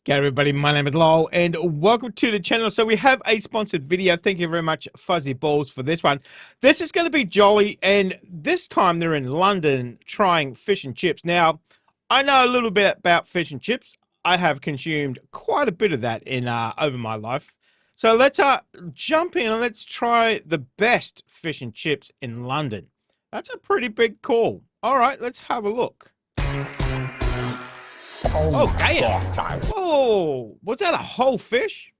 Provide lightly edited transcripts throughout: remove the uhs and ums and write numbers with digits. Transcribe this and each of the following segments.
G'day everybody, my name is Lowell and welcome to the channel. So we have a sponsored video. Thank you very much, Fuzzy Balls, for this one. This is going to be jolly, and this time they're in London trying fish and chips. Now, I know a little bit about fish and chips. I have consumed quite a bit of that in over my life. So let's jump in and let's try the best fish and chips in London. That's a pretty big call. All right, let's have a look. Oh, damn. Oh, was that a whole fish?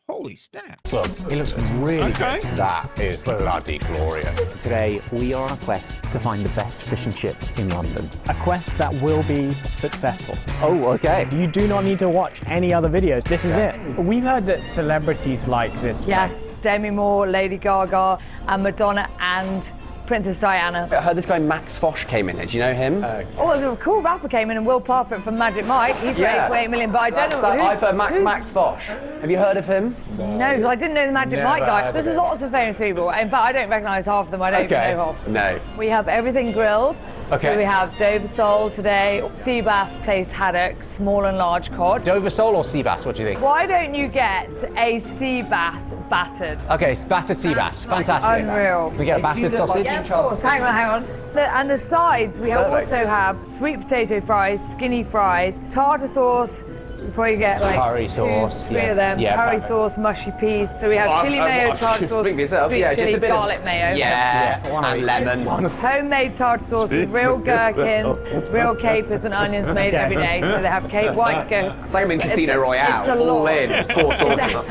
Holy snap. Look, he looks really good. That is bloody glorious. Today, we are on a quest to find the best fish and chips in London. A quest that will be successful. Oh, okay. You do not need to watch any other videos. This is it. We've heard that celebrities like this. Yes, Demi Moore, Lady Gaga, and Madonna and Princess Diana. I heard this guy Max Fosh came in here. Do you know him? Oh, there's a cool rapper came in, and Will Parfitt from Magic Mike. He's got 8.8 million, but I don't know I've heard Max Fosh. Have you heard of him? No, because I didn't know the Magic Mike guy. There's lots of famous people. In fact, I don't recognise half of them. I don't even know half. No. We have everything grilled. Okay. So we have Dover sole today, sea bass place haddock, small and large cod. Dover sole or sea bass? What do you think? Why don't you get a sea bass battered? Okay, battered sea bass. Fantastic. Unreal. Can we get a battered sausage? Yeah, of course. Hang on. So, and the sides, we also have sweet potato fries, skinny fries, tartar sauce. You probably get like curry sauce, three of them. Yeah, curry perfect. sauce, mushy peas. So we have chili mayo, tartar sauce, Speak for yourself. sweet Yeah, chili, just a bit garlic mayo. Yeah, and lemon. Homemade tartar sauce with real gherkins, real capers and onions made every day. So they have white gherkins. It's like I'm in Casino Royale. It's a lot. All in, 4 sauces.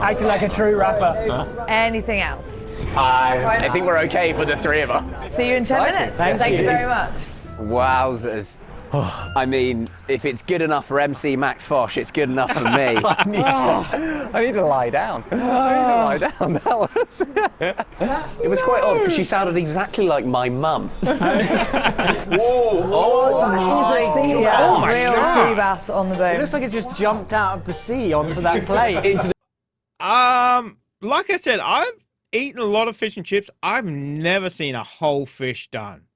Acting like a true rapper. Anything else? I think we're okay for the 3 of us. See you in 10 minutes. Thank you very much. Wowzers. I mean, if it's good enough for MC Max Fosh, it's good enough for me. I need to lie down. That was... It was quite odd because she sounded exactly like my mum. Real sea bass on the bone. It looks like it just jumped out of the sea onto that plate. Like I said, I've eaten a lot of fish and chips. I've never seen a whole fish done.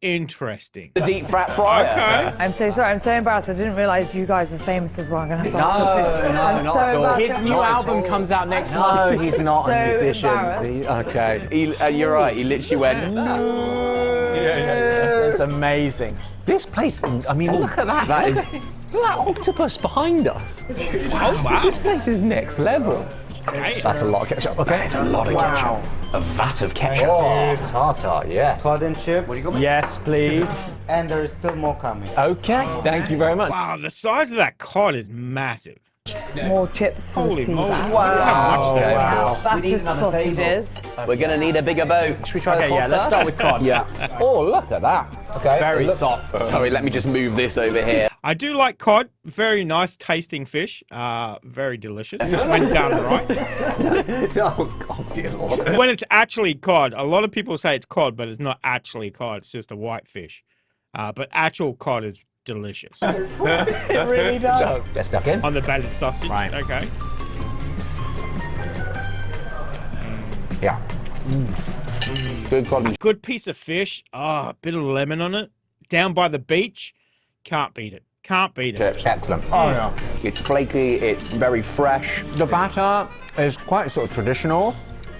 Interesting. The deep fat fryer. Okay. I'm so sorry. I'm so embarrassed. I didn't realise you guys were famous as well. I'm gonna have to ask for a bit. No, I'm not so at all. embarrassed. His new album comes out next month. No, he's not So a musician. embarrassed. Okay. You're right. He literally went. No. It's amazing. This place, I mean, look at that. That is. Look at that octopus behind us. Oh, wow. This place is next level. That's a lot of ketchup. Okay. It's a lot of ketchup. A vat of ketchup. Oh, tartar, yes. Cod and chips. Yes, please. And there is still more coming. Okay, thank you very much. Wow, the size of that cod is massive. More chips for the Holy sea moly. bass. How much that Wow. is. Battered sausages. We're gonna need a bigger boat. Should we try the Okay, cod yeah, let's first? start with cod. Yeah. Oh, look at that. Okay. Very it looks- soft. Sorry, let me just move this over here. I do like cod. Very nice tasting fish. Very delicious when done right. Oh, God, dear Lord. When it's actually cod, a lot of people say it's cod, but it's not actually cod. It's just a white fish. But actual cod is delicious. It really does. So, get stuck in. On the battered sausage. Right. Okay. Yeah. Good cod. Good piece of fish. Oh, a bit of lemon on it. Down by the beach. Can't beat it. Can't beat it. Excellent. Oh, yeah. It's flaky. It's very fresh. The batter is quite sort of traditional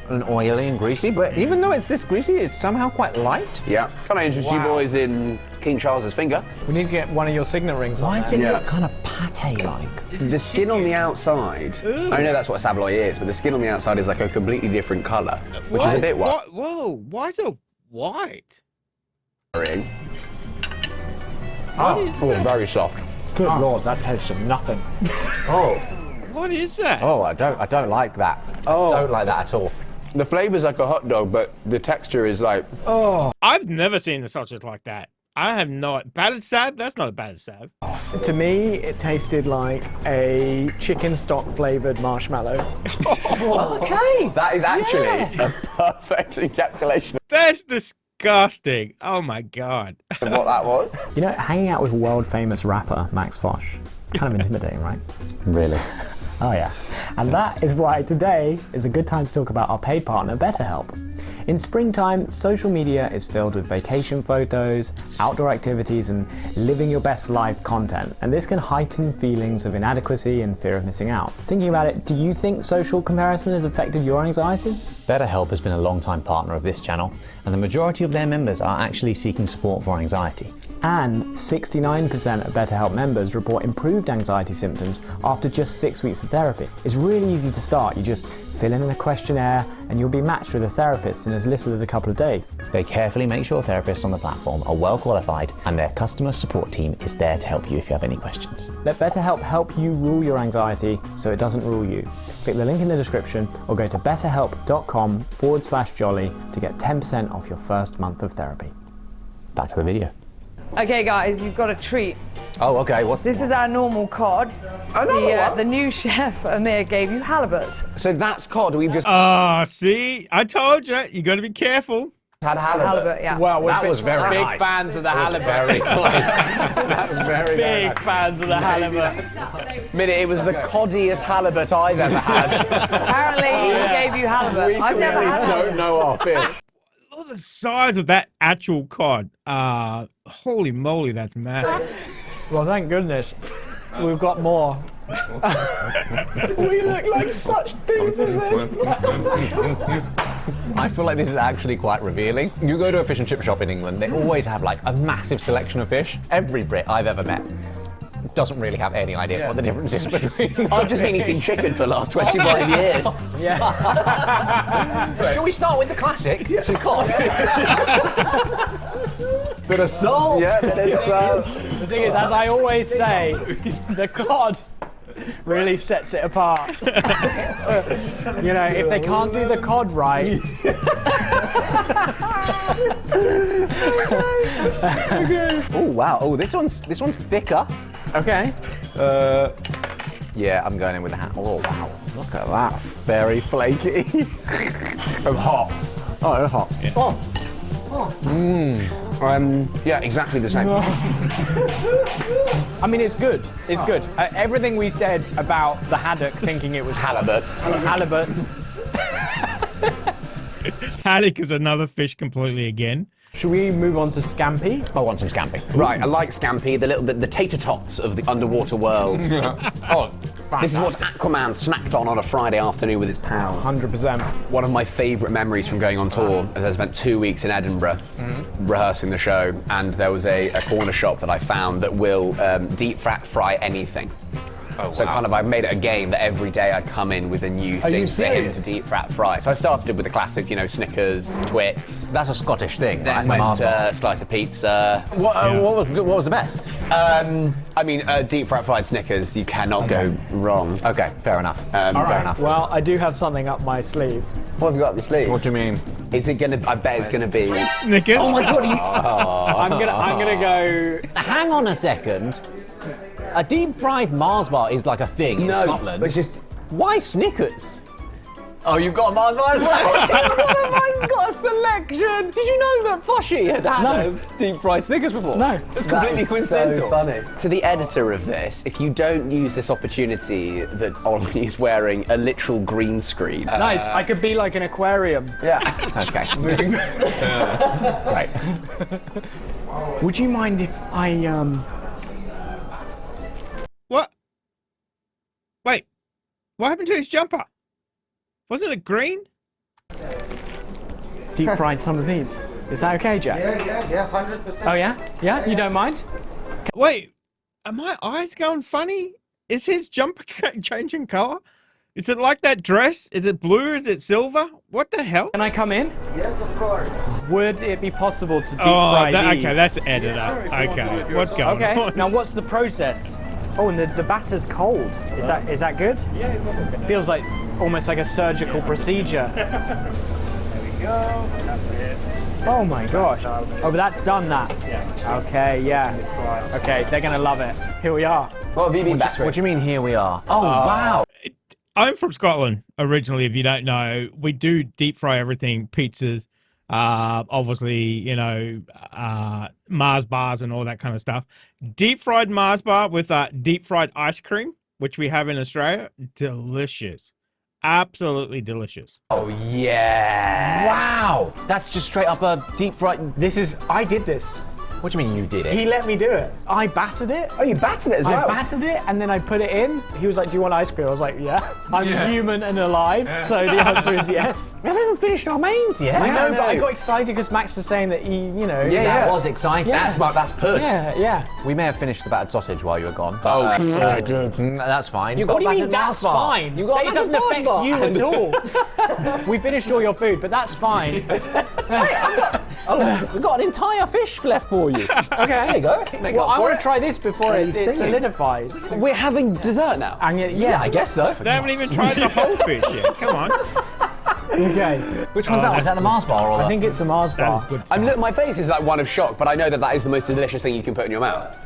and oily and greasy, but even though it's this greasy, it's somehow quite light. Yeah. Can I interest you boys in King Charles's finger? We need to get one of your signet rings on Why there. does it look kind of pate-like? The skin on the outside, I know that's what a saveloy is, but the skin on the outside is like a completely different colour, which is a bit What? Whoa, why is it white? worrying. What is that? Very soft. Good Lord, that tastes of nothing. Oh, What is that? oh, I don't like that. Oh. Don't like that at all. The flavour's like a hot dog, but the texture is like... I've never seen a sausage like that. I have no... Battered salad? That's not a battered salad. To me, it tasted like a chicken stock flavored marshmallow. Okay. That is actually a perfect encapsulation That's disgusting. Oh my God. of what that was. You know, hanging out with world famous rapper Max Fosh, kind of intimidating, right? Really? Oh yeah, and that is why today is a good time to talk about our paid partner, BetterHelp. In springtime, social media is filled with vacation photos, outdoor activities, and living your best life content, and this can heighten feelings of inadequacy and fear of missing out. Thinking about it, do you think social comparison has affected your anxiety? BetterHelp has been a long-time partner of this channel, and the majority of their members are actually seeking support for anxiety. And 69% of BetterHelp members report improved anxiety symptoms after just 6 weeks of therapy. It's really easy to start. You just fill in a questionnaire and you'll be matched with a therapist in as little as a couple of days. They carefully make sure therapists on the platform are well qualified, and their customer support team is there to help you if you have any questions. Let BetterHelp help you rule your anxiety so it doesn't rule you. Click the link in the description or go to betterhelp.com/jolly to get 10% off your first month of therapy. Back to the video. Okay, guys, you've got a treat. Oh, okay. What's This is our normal cod. The new chef, Amir, gave you halibut. So that's cod. We've just See, I told you, you got to be careful. had halibut. Halibut, yeah. Well, we're That was very big nice. fans of the halibut. Very nice. That was very Big fans of the halibut. Minute, it was the coddiest halibut I've ever had. Apparently, he gave you halibut. I've never had it. don't know our fish. Look at the size of that actual cod. Holy moly, that's massive. Well, thank goodness. We've got more. We look like such doofuses. I feel like this is actually quite revealing. You go to a fish and chip shop in England, they always have like a massive selection of fish. Every Brit I've ever met doesn't really have any idea what the difference is between. I've just been eating chicken for the last 25 years. Shall we start with the classic? Some cod. Bit of salt. Yeah, but it's The thing is, as I always say, the cod really sets it apart. You know, if they can't do the cod right. Oh wow! Oh, this one's thicker. Okay. Yeah, I'm going in with the hat. Oh wow! Look at that, very flaky. Oh, hot. Oh, it's hot. yeah, exactly the same. I mean, it's good. It's good. Everything we said about the haddock, thinking it was Halibut. halibut. Haddock is another fish completely again. Should we move on to scampi? I want some scampi. Right, I like scampi, the tater tots of the underwater world. Oh, This is what Aquaman snacked on a Friday afternoon with his pals. 100%. One of my favourite memories from going on tour is I spent 2 weeks in Edinburgh rehearsing the show, and there was a corner shop that I found that will deep fry anything. So kind of I made it a game that every day I'd come in with a new thing for him to deep fry. So I started with the classics, you know, Snickers, Twix. That's a Scottish thing, Then right? went Mars bar. slice of pizza. What was the best? I mean, deep fried Snickers, you cannot go wrong. Okay, fair enough. All fair right. enough. Well, I do have something up my sleeve. What have you got up your sleeve? What do you mean? Is it gonna? I bet it's gonna be. Snickers. Oh my god! I'm gonna go. Hang on a second. A deep fried Mars bar is like a thing in No, Scotland. it's just. Why Snickers? Oh, you've got a Mars bar as well. I've got a selection. Did you know that Foshy had No. a deep fried Snickers before? No. It's completely coincidental. So funny. To the editor of this, if you don't use this opportunity that Ollie is wearing a literal green screen. Nice. I could be like an aquarium. Yeah. Okay. Right. Would you mind if I What? Wait, what happened to his jumper? Wasn't it green? deep fried some of these? Is that okay, Jack? Yeah, 100%. Oh yeah? Yeah? You don't mind? Wait, are my eyes going funny? Is his jumper changing color? Is it like that dress? Is it blue? Is it silver? What the hell? Can I come in? Yes, of course. Would it be possible to deep fry these? Okay, that's editor. Okay, what's going Okay. on? Now what's the process? Oh, and the batter's cold. Is that good? Yeah, it's not good. Feels like almost like a surgical procedure. There we go. That's it. Oh my gosh. Oh, but that's done that. Yeah. Okay, yeah. Okay, they're gonna love it. Here we are. What have you been back What do you mean, here we are? Oh, wow. I'm from Scotland originally, if you don't know. We do deep fry everything, pizzas, obviously, you know, Mars bars and all that kind of stuff. Deep fried Mars bar with deep fried ice cream. which we have in Australia, delicious. Absolutely delicious. Oh, yeah. Wow. That's just straight up a deep fried. I did this. What do you mean you did it? He let me do it. I battered it. Oh, you battered it as well? I battered it and then I put it in. He was like, do you want ice cream? I was like, yeah. I'm human and alive, so the answer is yes. We haven't even finished our mains yet. I know, but I got excited because Max was saying that he, That was exciting. Yeah. That's pud. Yeah. We may have finished the battered sausage while you were gone. Oh, But, shit, I did. That's fine. What do you mean that's fine? You got it doesn't affect you at all. We finished all your food, but that's fine. We've got an entire fish left for you. Okay. There you go. Well, I want to try this before it singing? solidifies. We're having dessert now. And Yeah, I guess so. They haven't even tried the whole fish yet. Come on. Okay. Which one's that? that's Is that the good Mars bar or I think it's the Mars That bar. is good stuff. My face is like one of shock, but I know that is the most delicious thing you can put in your mouth.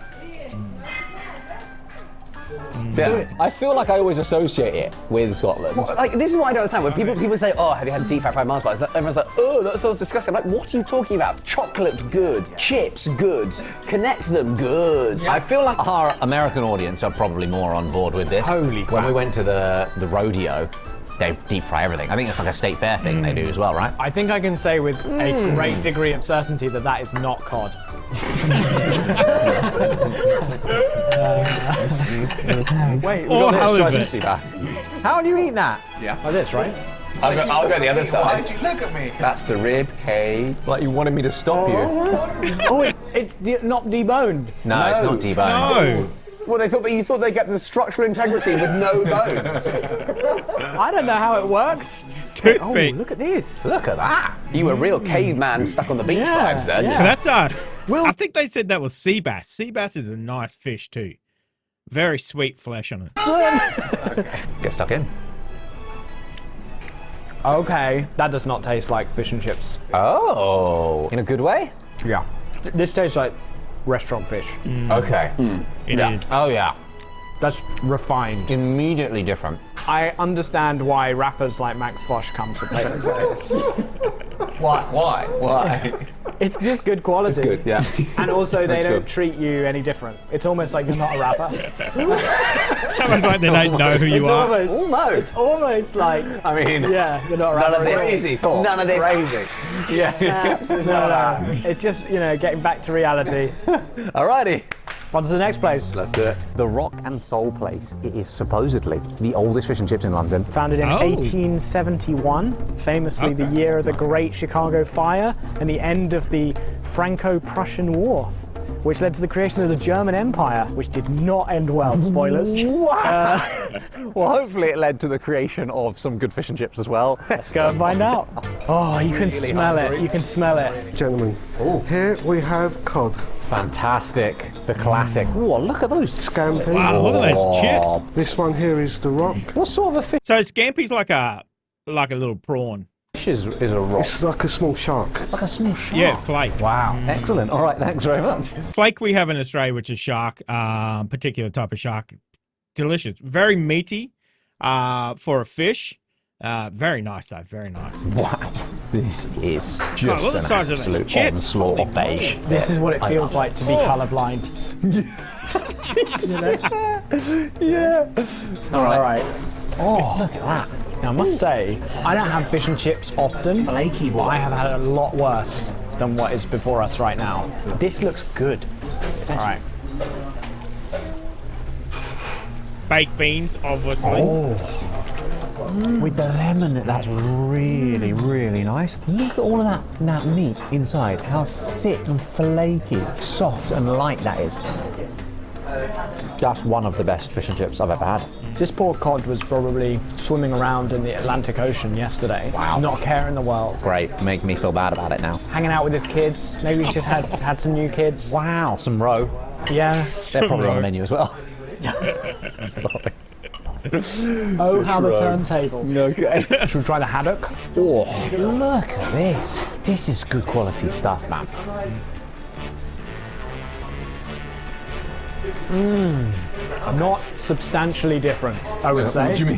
Yeah. I feel like I always associate it with Scotland. Like, this is what I don't understand. When people say, oh, have you had deep fried Mars bars? Everyone's like, oh, that sounds disgusting. I'm like, what are you talking about? Chocolate, good. Chips, good. Connect them, good. I feel like our American audience are probably more on board with this. Holy crap. When we went to the rodeo, they deep fry everything. I think it's like a state fair thing they do as well, right? I think I can say with a great degree of certainty that is not cod. Wait, we Or got halibut. this. How do you eat that? Like this, right? I'll go the other side. Why'd you look at me? That's the rib cage. Like you wanted me to stop you. Oh, it's not deboned. No, it's not deboned. No. Well, you thought they'd get the structural integrity with no bones. I don't know how it works. Toothpicks. Look at this. Look at that. You were a real caveman stuck on the beach Yeah, vibes then. yeah. So that's us. I think they said that was sea bass. Sea bass is a nice fish too. Very sweet flesh on it. Get stuck in. Okay, that does not taste like fish and chips. Oh, in a good way? Yeah. This tastes like restaurant fish. Okay. It is. Oh yeah. That's refined. Immediately different. I understand why rappers like Max Fosh come to places like this. Why? It's just good quality. It's good, yeah. And also they That's don't good. treat you any different. It's almost like you're not a rapper. Sounds like they don't know who you are. It's almost like, I mean, yeah, you're not a None rapper. of this. at all. None of this. crazy. Yeah. No. It's just, getting back to reality. Alrighty. On to the next place. Let's do it. The Rock and Soul Place. It is supposedly the oldest fish and chips in London. Founded in 1871, famously the year of the Great Chicago Fire and the end of the Franco-Prussian War, which led to the creation of the German Empire, which did not end well. Spoilers. Wow. Well, hopefully it led to the creation of some good fish and chips as well. Let's go and find out. Oh, you can smell it. You can smell it. Gentlemen, here we have cod, Fantastic. The classic. Ooh, look at those. scampi. Wow, look at those chips. This one here is the rock. What sort of a fish So scampi's like a little prawn. is a rock? It's like a small shark. Like a small shark. Yeah, flake. Wow. Excellent. All right, thanks very much. Flake we have in Australia, which is shark, particular type of shark. Delicious. Very meaty for a fish. Very nice though, very nice. Wow. This is just look at the an size of those absolute chips. onslaught of beige. This is what it feels like to be colorblind. Yeah. All right. Oh, look at that. Now, I must say, I don't have fish and chips often, but I have had a lot worse than what is before us right now. This looks good. All right. Baked beans, obviously. With the lemon, that's really, really nice. Look at all of that meat inside. How thick and flaky, soft and light that is. That's one of the best fish and chips I've ever had. This poor cod was probably swimming around in the Atlantic Ocean yesterday. Wow. Not a care in the world. Great, make me feel bad about it now. Hanging out with his kids. Maybe he just had some new kids. Wow, some roe. Yeah. They're probably on the roe. menu as well. Sorry. Oh, how the turntables. Okay. Should we try the haddock? Oh, look at this. This is good quality stuff, man. Not substantially different, I would say. What do you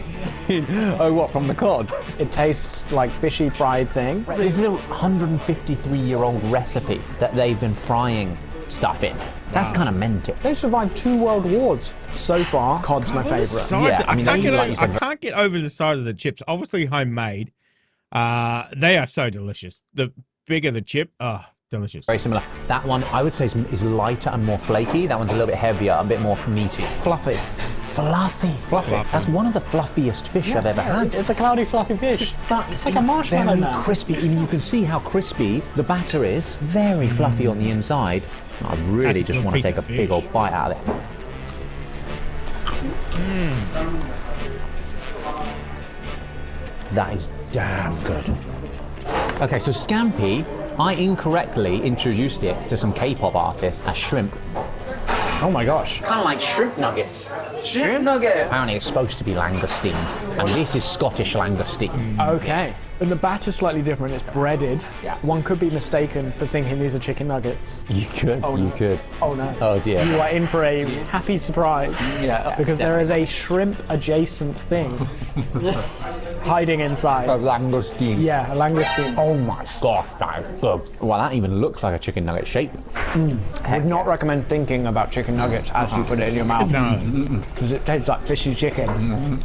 mean? Oh, what, from the cod? It tastes like fishy fried thing. This is a 153-year-old recipe that they've been frying stuff in. That's kind of meant it. They survived 2 world wars. So far, cod's my favourite. Yeah, I mean, I like you said- can't get over the size of the chips. Obviously homemade. They are so delicious. The bigger the chip, delicious. Very similar. That one, I would say, is lighter and more flaky. That one's a little bit heavier, a bit more meaty. Fluffy. Fluffy. That's one of the fluffiest fish I've ever had. It's a cloudy, fluffy fish. It's like a marshmallow Very now. crispy. You can see how crispy the batter is. Very fluffy on the inside. I really That's a just good want to piece take a of big fish. old bite out of it. That is damn good. Okay, so scampi, I incorrectly introduced it to some K-pop artists as shrimp. Oh my gosh. Kind of like shrimp nuggets. Shrimp nugget. Apparently it's supposed to be langoustine, and this is Scottish langoustine. Okay. And the batter's slightly different. It's breaded. Yeah. One could be mistaken for thinking these are chicken nuggets. You could, Oh, you no. could. Oh no. Oh dear. You are in for a happy surprise. Yeah, Because there is a shrimp adjacent thing hiding inside. Langoustine. Yeah, a langoustine. Oh my gosh, that is good. Well, that even looks like a chicken nugget shape. I would not recommend thinking about chicken nuggets as you put it in your mouth. No. Because it tastes like fishy chicken.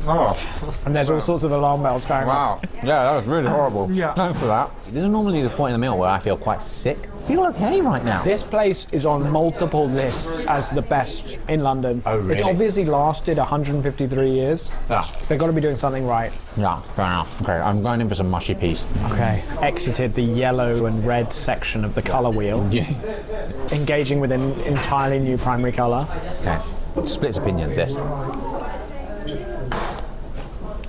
Oh, And there's all sorts of alarm bells going off. wow. Yeah, that was really horrible. Yeah. Thanks for that. This is normally the point in the meal where I feel quite sick. I feel okay right now. This place is on multiple lists as the best in London. Oh, really? It's obviously lasted 153 years. Yeah. They've got to be doing something right. Yeah, fair enough. Okay, I'm going in for some mushy peas. Okay. Exited the yellow and red section of the colour wheel, Yeah. engaging with an entirely new primary colour. Okay. Splits opinions, this.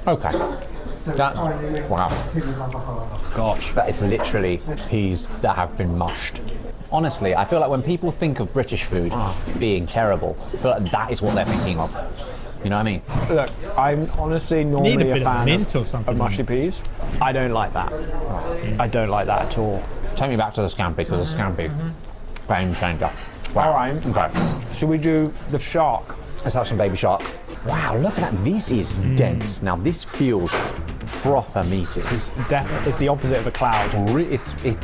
Okay. That's, wow. Gosh, that is literally peas that have been mushed. Honestly, I feel like when people think of British food being terrible, I feel like that is what they're thinking of. You know what I mean? Look, I'm honestly Need a normally bit a of fan mint or something. of mushy peas. I don't like that. I don't like that at all. Take me back to the scampi, because the scampi, game changer. Wow. All right. Okay. Should we do the shark? Let's have some baby shark. Wow, look at that. This is dense. Now, this feels proper meaty. It's the opposite of a cloud.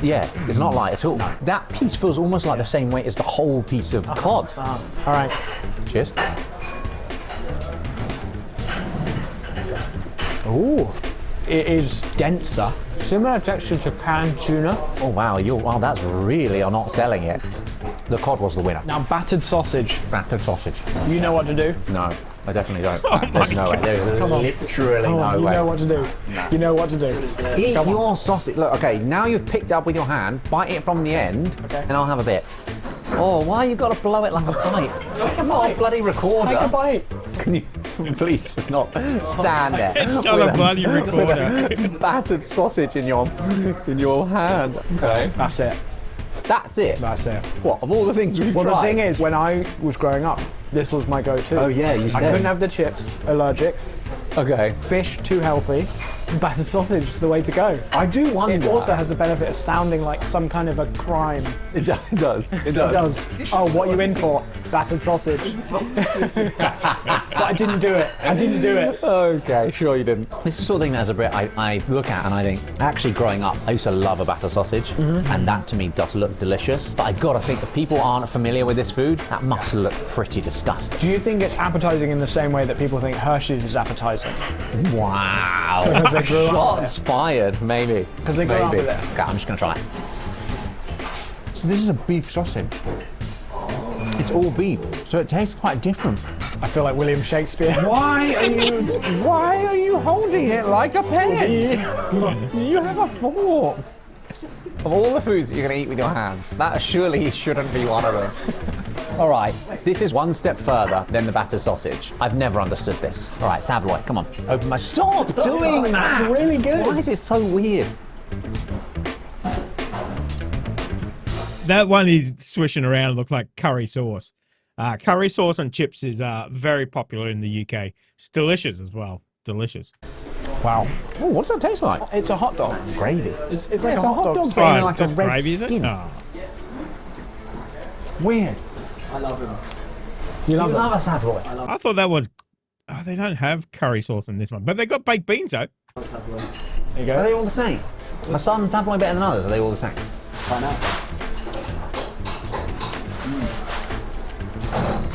Yeah, it's not light at all. That piece feels almost like the same weight as the whole piece of cod. All right. Cheers. Ooh, it is denser. Similar texture to canned tuna. Oh wow, that's really not selling it. The cod was the winner. Now, battered sausage. Battered sausage. You know what to do. No, I definitely don't. There's no way. There's literally Come no on, you way. know what to do. You know what to do. Eat Come on. your sausage. Look, okay, now you've picked it up with your hand, bite it from the end, and I'll have a bit. Oh, why you got to blow it like a bite? Come on, bloody recorder. Take a bite. Can you please just not stand there? It's not a bloody recorder. Battered sausage in your hand. Okay. That's it. That's it. That's it. What, of all the things we've Well, tried? the thing is, when I was growing up, this was my go-to. Oh, yeah, you I said. couldn't have the chips, allergic. Okay. Fish, too healthy. Battered sausage is the way to go. I do wonder. It also has the benefit of sounding like some kind of a crime. It does. It It does. Oh, what are you in for? Battered sausage. But I didn't do it. I didn't do it. Okay, sure you didn't. This is the sort of thing that as a Brit I look at and I think, actually growing up, I used to love a battered sausage, and that to me does look delicious. But I've got to think if people aren't familiar with this food, that must look pretty disgusting. Do you think it's appetizing in the same way that people think Hershey's is appetizing? Wow. Because they grew up with Shots fired, maybe. 'Cause they grew up Maybe. with it. Okay, I'm just going to try it. So this is a beef sausage. It's all beef, so it tastes quite different. I feel like William Shakespeare. Why are you holding it like a pen? You have a fork. Of all the foods that you're going to eat with your hands, that surely shouldn't be one of them. All right, this is one step further than the battered sausage. I've never understood this. All right, Savoy, come on, open my... Stop doing that! It's really good. Why is it so weird? That one is swishing around, look like curry sauce. Curry sauce and chips is very popular in the UK. It's delicious as well. Delicious. Wow. Oh, what's that taste like? It's a hot dog. Gravy. It's like a hot dog. It's Fine, like a just red gravy, is it? skin. Oh. Weird. You You love love it. a Savoy. I thought that was... Oh, they don't have curry sauce in this one, but they got baked beans though. There you Are go. they all the same? Are some Savoy better than others? Are they all the same? Find out.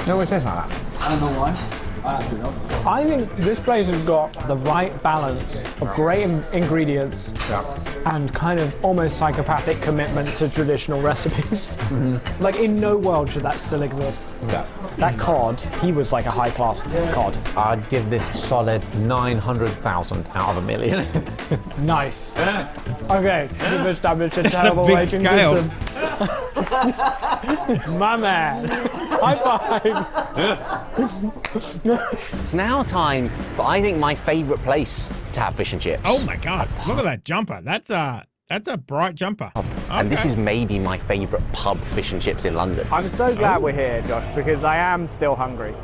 It always tastes like that. I don't know why. I actually don't. I think this place has got the right balance of great ingredients and kind of almost psychopathic commitment to traditional recipes. Like, in no world should that still exist. Yeah. That cod, he was like a high-class cod. I'd give this solid 900,000 out of a million. Nice. Okay, we've established a terrible big rating scale. system. My man. High five. It's now time for, I think, my favourite place to have fish and chips. Oh my God! Look at that jumper. That's a bright jumper. And this Okay. is maybe my favourite pub fish and chips in London. I'm so glad we're here, Josh, because I am still hungry.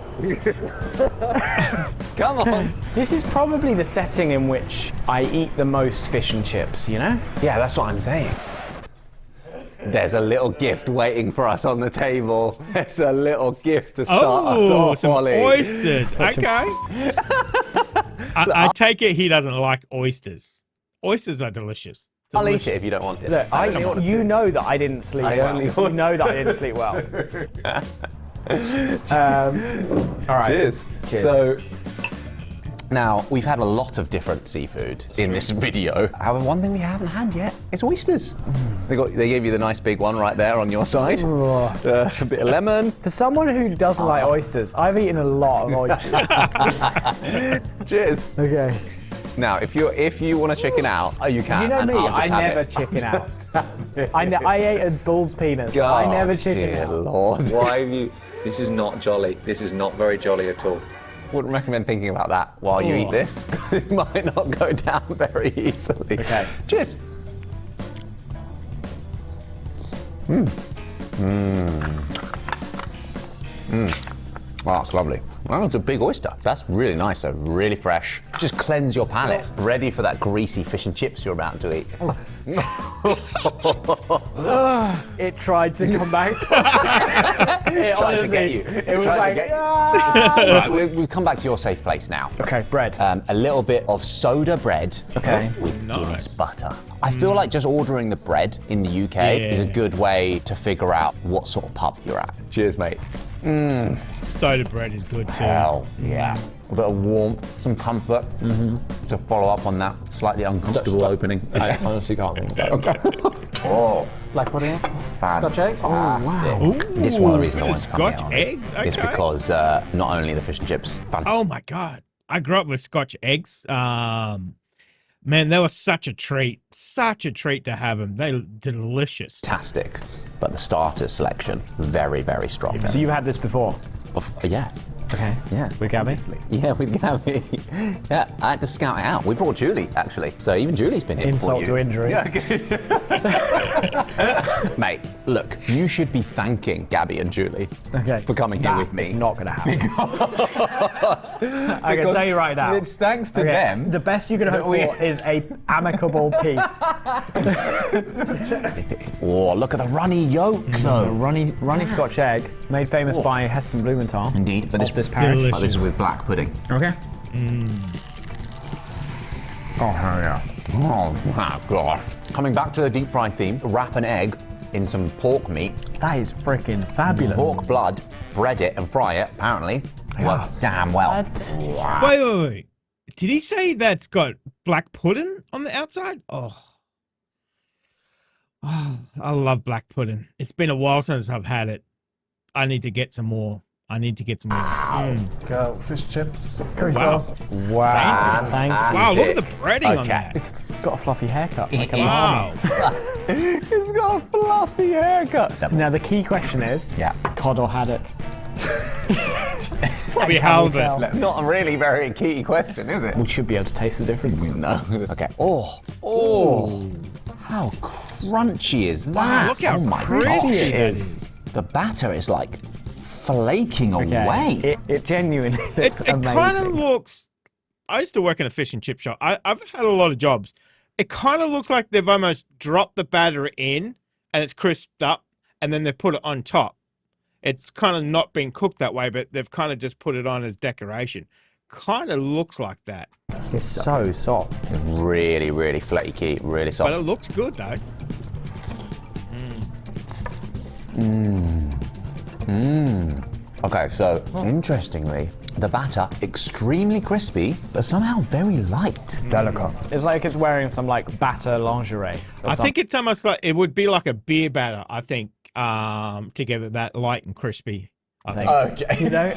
Come on. This is probably the setting in which I eat the most fish and chips, you know? Yeah, that's what I'm saying. There's a little gift waiting for us on the table. There's a little gift to start us Oh, off, some Ollie. oysters. Okay. I take it he doesn't like oysters. Oysters are delicious. I'll eat it if you don't want it. Look, you know that I didn't sleep well. You know that I didn't sleep well. All right. Cheers. So, now, we've had a lot of different seafood in this video. However, one thing we haven't had yet is oysters. They gave you the nice big one right there on your side. A bit of lemon. For someone who doesn't like oysters, I've eaten a lot of oysters. Cheers. Okay. Now, if you want to chicken out, you can. You know and me, I'll just I have never it. chicken out. I ate a bull's penis. I God, never chicken dear out. Lord. Why have you? This is not jolly. This is not very jolly at all. Wouldn't recommend thinking about that while you eat this. It might not go down very easily. Okay. Cheers. Wow, that's lovely. That was a big oyster. That's really nice, so really fresh. Just cleanse your palate. Ready for that greasy fish and chips you're about to eat. It tried to come back. It Tried to get you. It was Tried to like, get you. "Ah." Right, we've come back to your safe place now. Okay, bread. A little bit of soda bread Okay. with Nice. Guinness butter. I feel like just ordering the bread in the UK is a Yeah. good way to figure out what sort of pub you're at. Cheers, mate. Soda bread is good too. Hell yeah. A bit of warmth, some comfort to follow up on that slightly uncomfortable opening. I honestly can't think about it. Oh, Black pudding? Scotch eggs? Oh, wow. This is one of the reasons I wanted to come Scotch here on it. eggs? It's Okay. because not only the fish and chips, Oh my God! I grew up with Scotch eggs. Man, they were such a treat to have them. They're delicious. fantastic, but the starter selection, very, very strong. So you've had this before? Yeah. Okay. Yeah. With Gabby? Yeah, with Gabby. Yeah, I had to scout it out. We brought Julie, actually. So even Julie's been here before Insult you. to injury. Mate, look, you should be thanking Gabby and Julie Okay. for coming here with me. It's not going to happen. I can tell you right now. It's thanks to Okay, them. The best you can hope we- for is a amicable peace. Oh, look at the runny yolk, though. Runny Scotch egg, made famous by Heston Blumenthal. Indeed, but Of this parish. Delicious. this is with black pudding. Okay. Oh, hell yeah. Oh, my gosh. Coming back to the deep fried theme, wrap an egg in some pork meat, That is freaking fabulous. pork blood, bread it and fry it, apparently. Worked damn well. Wait. Did he say that's got black pudding on the outside? Oh, I love black pudding. It's been a while since I've had it. I need to get some more. Go, fish chips, curry Wow. sauce. Wow. Thank you. Wow, look at the breading on Okay. that. It's got a fluffy haircut, like a Wow. It's got a fluffy haircut. Now the key question is, Yeah. cod or haddock? Probably Can we halibut. tell? That's not a really very key question, is it? We should be able to taste the difference. No. Okay. Oh. How crunchy is that? Wow, look how oh my crispy gosh. it is. The batter is like flaking Okay. away. It genuinely looks It amazing. kind of looks. I used to work in a fish and chip shop. I've had a lot of jobs. It kind of looks like they've almost dropped the batter in and it's crisped up and then they've put it on top. It's kind of not been cooked that way, but they've kind of just put it on as decoration. Kind of looks like that. It's so soft. Really, really flaky, really But soft. it looks good though. Okay, so interestingly, the batter extremely crispy, but somehow very light. Delicate. It's like it's wearing some like batter lingerie. I think it's almost like it would be like a beer batter. I think to get it that light and crispy. I think. Okay. You know,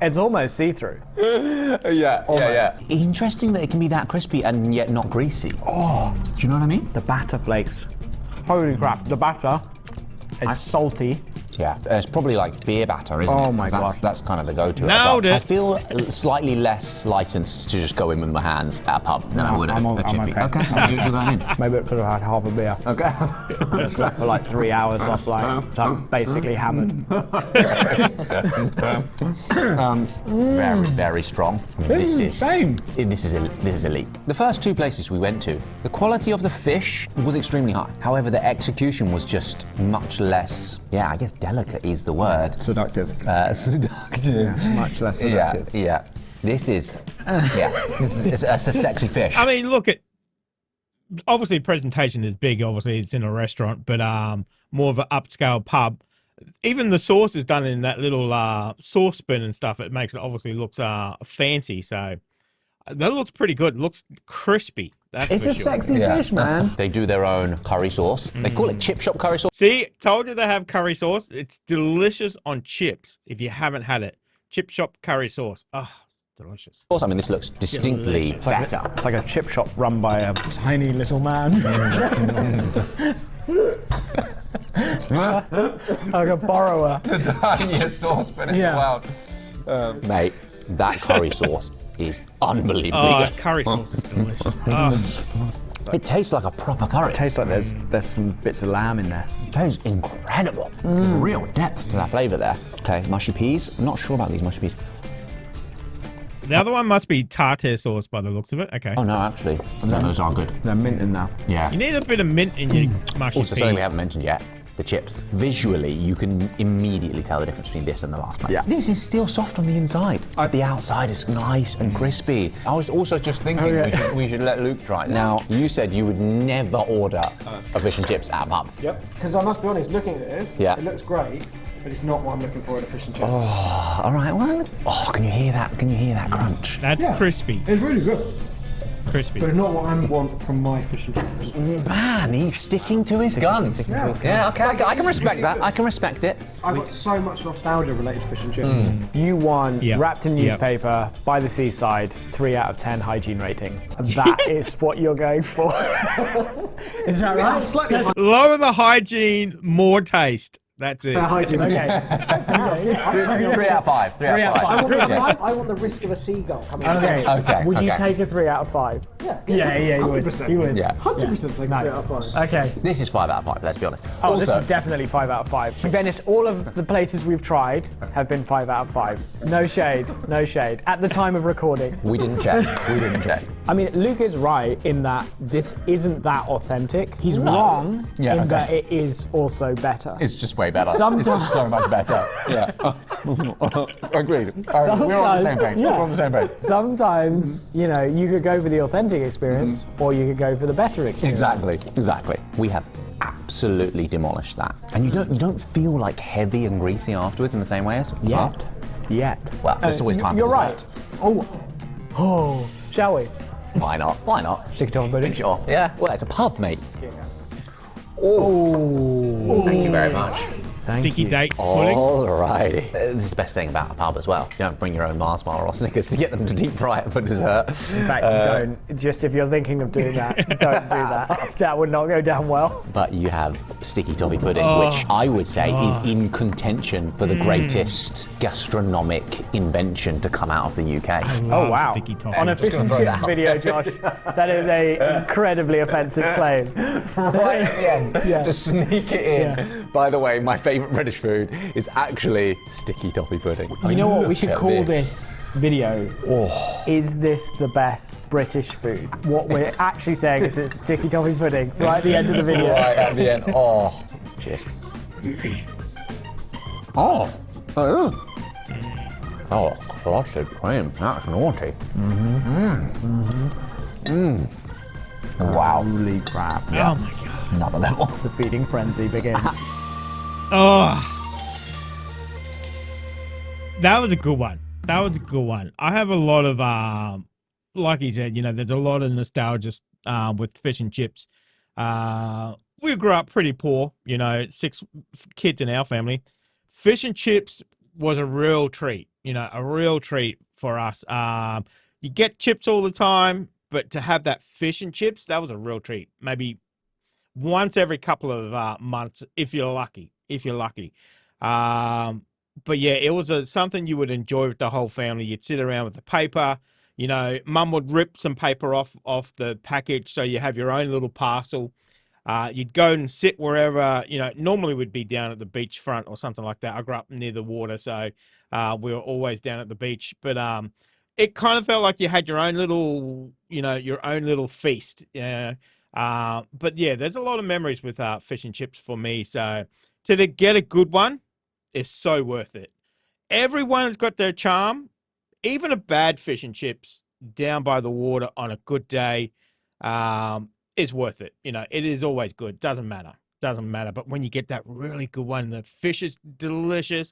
it's almost see-through. Yeah. Interesting that it can be that crispy and yet not greasy. Oh, do you know what I mean? The batter flakes. Holy crap, the batter is salty. Yeah, it's probably like beer batter, isn't it? Oh my That's- gosh. That's kind of the go-to. Nailed it. I feel slightly less licensed to just go in with my hands at a pub than I would at a chippy. Okay, you're going in. Maybe it could have had half a beer. Okay. I slept for like 3 hours last night, so I'm basically hammered. Very, very strong. This is Same. This is elite. The first two places we went to, the quality of the fish was extremely high. However, the execution was just much less. Yeah, I guess delicate is the word. Seductive. Seductive. Much less seductive. Yeah. This is. This is it's a sexy fish. I mean, look at. Obviously, presentation is big. Obviously, it's in a restaurant, but more of an upscale pub. Even the sauce is done in that little saucepan and stuff. It makes it obviously looks fancy. So that looks pretty good. It looks crispy. That's It's for a sure. sexy fish, man. They do their own curry sauce. They call it chip shop curry sauce. See, told you they have curry sauce. It's delicious on chips. If you haven't had it, chip shop curry sauce. Oh, delicious. I mean, this looks distinctly Delicious. better. It's like a chip shop run by a tiny little man. Like a borrower. The tiniest saucepan in Yeah. the world. Mate, that curry sauce is unbelievably Oh, good. curry sauce is delicious. Oh. It tastes like a proper curry. Tastes like there's some bits of lamb in there. It tastes incredible. Real depth to that flavour there. Okay, mushy peas. I'm not sure about these mushy peas. The other one must be tartare sauce by the looks of it. Okay. Oh no, actually, no, those are good. They're mint in there. Yeah. You need a bit of mint in your mushy Also, peas. something we haven't mentioned yet, the chips. Visually, you can immediately tell the difference between this and the last place. Yeah. This is still soft on the inside. The outside is nice and crispy. I was also just thinking we should let Luke try it. Now, you said you would never order a fish and chips at a pub. Yep. Because I must be honest, looking at this, Yeah. it looks great, but it's not what I'm looking for at a fish and chips. Oh, all right, well, can you hear that? Can you hear that crunch? That's crispy. It's really good, Crispy. but it's not what I want from my fish and chips. Man, he's sticking to his guns. Yeah, okay, I can respect that. I can respect it. I've got so much nostalgia related to fish and chips. You won, Yep. wrapped in Yep. newspaper, by the seaside, 3 out of 10 hygiene rating. That is what you're going for. Is that right? Slightly high Lower the hygiene, more taste. That's it. hygiene. Okay. 3 out of 5. 3 out of 5. I want the five. I want the risk of a seagull coming. Okay. Okay, Would you okay. take a 3 out of 5? Yeah, you would. 100%. You would. Yeah. 100% take a Nice. 3 out of 5. Okay. This is 5 out of 5, let's be honest. Oh, also, this is definitely 5 out of 5. Venice, all of the places we've tried have been 5 out of 5. No shade, no shade. At the time of recording. we didn't check. We didn't check. I mean, Luke is right in that this isn't that authentic. He's wrong Yeah, in okay. that it is also better. It's just way better. Sometimes- It's just so much better. Yeah. Agreed. We're on the same page. Yeah. We're on the same page. Sometimes, you know, you could go for the authentic experience or you could go for the better experience. Exactly. We have absolutely demolished that. And you don't feel like heavy and greasy afterwards in the same way as Yet. Well, there's always time for You're right. dessert. Oh, shall we? Why not? Why not? Stick it on, buddy. Finish it off. Yeah. Well, it's a pub, mate. Oh. Thank you very much. Sticky date pudding. Alrighty. This is the best thing about a pub as well. You don't bring your own Mars bar or Snickers to get them to deep fry it for dessert. In fact, don't. Just if you're thinking of doing that, don't do that. That would not go down well. But you have sticky toffee pudding, which I would say is in contention for the greatest gastronomic invention to come out of the UK. Oh wow! Sticky toffee. On a fish and throw it chips out. video, Josh, that is a incredibly offensive claim. Right at the end, Yeah. just sneak it in. Yeah. By the way, my favourite British food is actually sticky toffee pudding. You know what we should Look at call this video? Is this the best British food? What we're actually saying is it's sticky toffee pudding right at the end of the video. Right at the end. Oh, cheers. Oh, oh, clotted cream. That's naughty. Wow. Holy crap. Oh my god. Another level. The feeding frenzy begins. Oh. That was a good one. That was a good one. I have a lot of, like he said, you know, there's a lot of nostalgia with fish and chips. We grew up pretty poor, you know, 6 kids in our family. Fish and chips was a real treat, you know, a real treat for us. You get chips all the time, but to have that fish and chips, that was a real treat. Maybe once every couple of months, if you're lucky. If you're lucky. But yeah, it was something you would enjoy with the whole family. You'd sit around with the paper. You know, Mum would rip some paper off the package, so you have your own little parcel. You'd go and sit wherever, you know, normally would be down at the beachfront or something like that. I grew up near the water, so we were always down at the beach. But it kind of felt like you had your own little, you know, your own little feast. Yeah. But yeah, there's a lot of memories with fish and chips for me. So to get a good one is so worth it. Everyone's got their charm. Even a bad fish and chips down by the water on a good day is worth it. You know, it is always good. Doesn't matter. Doesn't matter. But when you get that really good one, the fish is delicious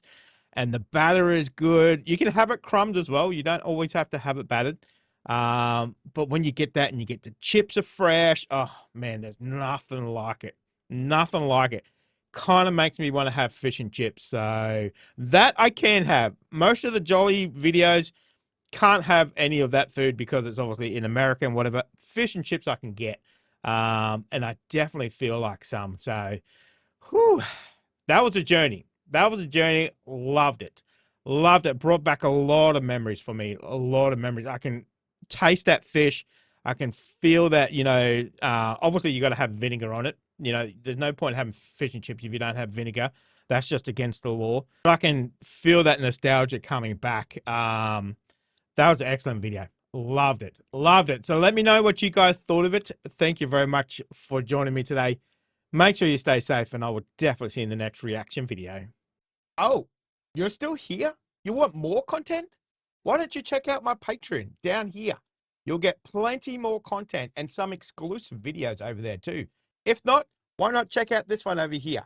and the batter is good. You can have it crumbed as well. You don't always have to have it battered. But when you get that and you get the chips are fresh, oh man, there's nothing like it. Nothing like it. Kind of makes me want to have fish and chips. So that I can have. Most of the Jolly videos can't have any of that food because it's obviously in America and whatever. Fish and chips I can get. And I definitely feel like some. So whew, that was a journey. That was a journey. Loved it. Loved it. Brought back a lot of memories for me. A lot of memories. I can taste that fish. I can feel that, you know, obviously you got to have vinegar on it. You know, there's no point having fish and chips if you don't have vinegar. That's just against the law. But I can feel that nostalgia coming back. That was an excellent video. Loved it. Loved it. So let me know what you guys thought of it. Thank you very much for joining me today. Make sure you stay safe, and I will definitely see you in the next reaction video. Oh, you're still here? You want more content? Why don't you check out my Patreon down here? You'll get plenty more content and some exclusive videos over there too. If not, why not check out this one over here?